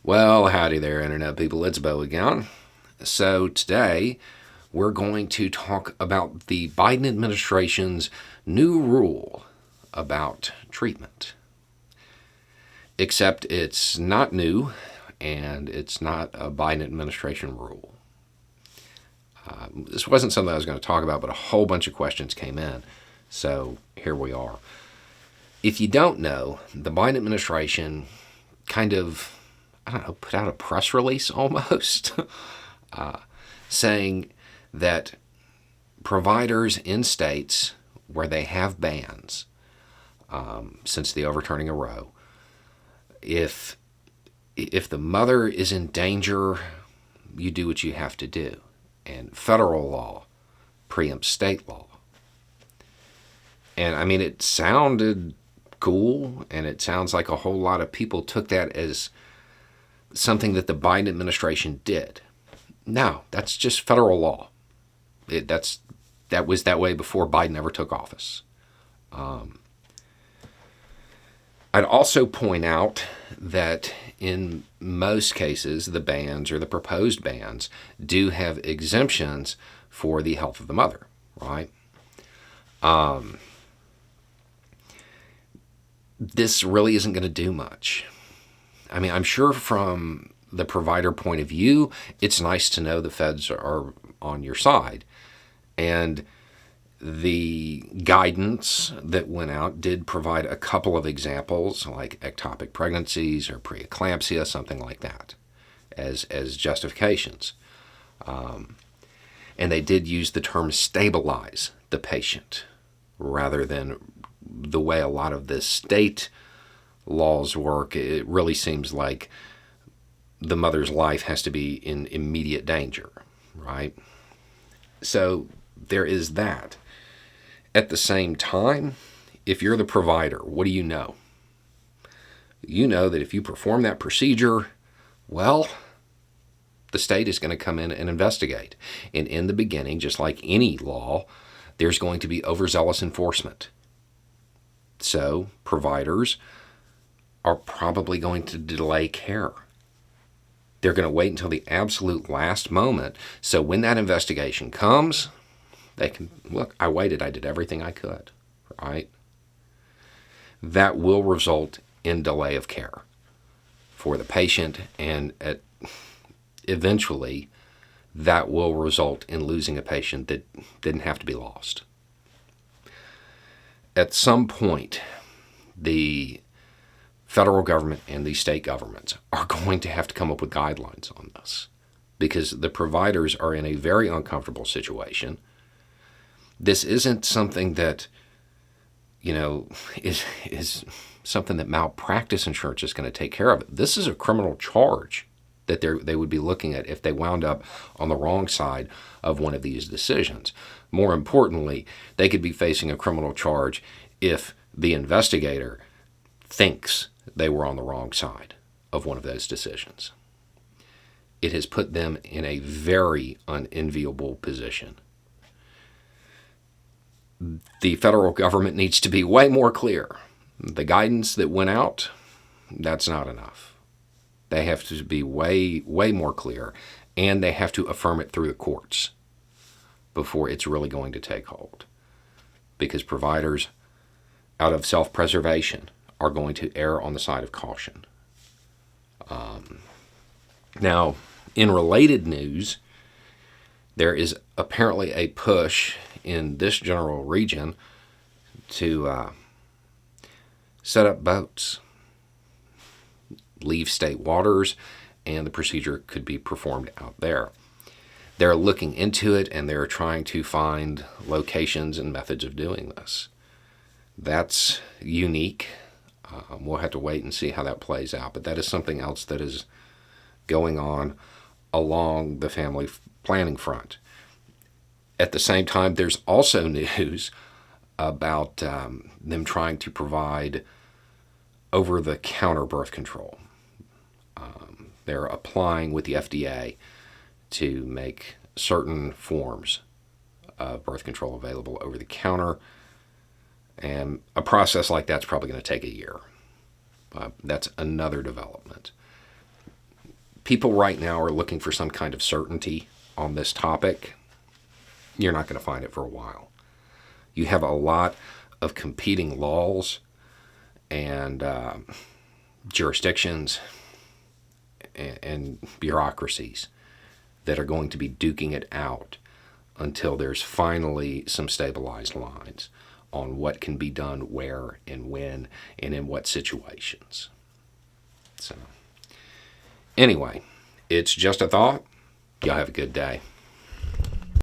Well, howdy there, Internet people. It's Bo again. So, today we're going to talk about the Biden administration's new rule about treatment. Except it's not new and it's not a Biden administration rule. This wasn't something I was going to talk about, but a whole bunch of questions came in. So, here we are. If you don't know, the Biden administration kind of put out a press release almost saying that providers in states where they have bans, since the overturning of Roe, if the mother is in danger, you do what you have to do. And federal law preempts state law. And I mean, it sounded cool, and it sounds like a whole lot of people took that as something that the Biden administration did. No, that's just federal law. That was that way before Biden ever took office. I'd also point out that in most cases, the bans or the proposed bans do have exemptions for the health of the mother, right? This really isn't going to do much. I mean, I'm sure from the provider point of view, it's nice to know the feds are on your side. And the guidance that went out did provide a couple of examples, like ectopic pregnancies or preeclampsia, something like that, as justifications. And they did use the term stabilize the patient rather than the way a lot of the state laws work. It really seems like the mother's life has to be in immediate danger, right? So there is that. At the same time, if you're the provider, what do you know? You know that if you perform that procedure, well, the state is going to come in and investigate. And in the beginning, just like any law, there's going to be overzealous enforcement. So providers are probably going to delay care. They're going to wait until the absolute last moment. So when that investigation comes, they can, look, I waited, I did everything I could, right? That will result in delay of care for the patient, and eventually that will result in losing a patient that didn't have to be lost. At some point, the federal government and the state governments are going to have to come up with guidelines on this, because the providers are in a very uncomfortable situation. This isn't something that, is something that malpractice insurance is going to take care of. This is a criminal charge that they would be looking at if they wound up on the wrong side of one of these decisions. More importantly, they could be facing a criminal charge if the investigator thinks they were on the wrong side of one of those decisions. It has put them in a very unenviable position. The federal government needs to be way more clear. The guidance that went out, that's not enough. They have to be way, way more clear, and they have to affirm it through the courts before it's really going to take hold. Because providers, out of self-preservation, are going to err on the side of caution. Now, in related news, there is apparently a push in this general region to set up boats, leave state waters, and the procedure could be performed out there. They're looking into it, and they're trying to find locations and methods of doing this. That's unique. We'll have to wait and see how that plays out, but that is something else that is going on along the family planning front. At the same time, there's also news about them trying to provide over-the-counter birth control. They're applying with the FDA to make certain forms of birth control available over the counter. And a process like that's probably going to take a year. That's another development. people right now are looking for some kind of certainty on this topic. You're not going to find it for a while. You have a lot of competing laws and jurisdictions and bureaucracies that are going to be duking it out until there's finally some stabilized lines on what can be done where and when and in what situations. So, anyway, it's just a thought. Y'all have a good day.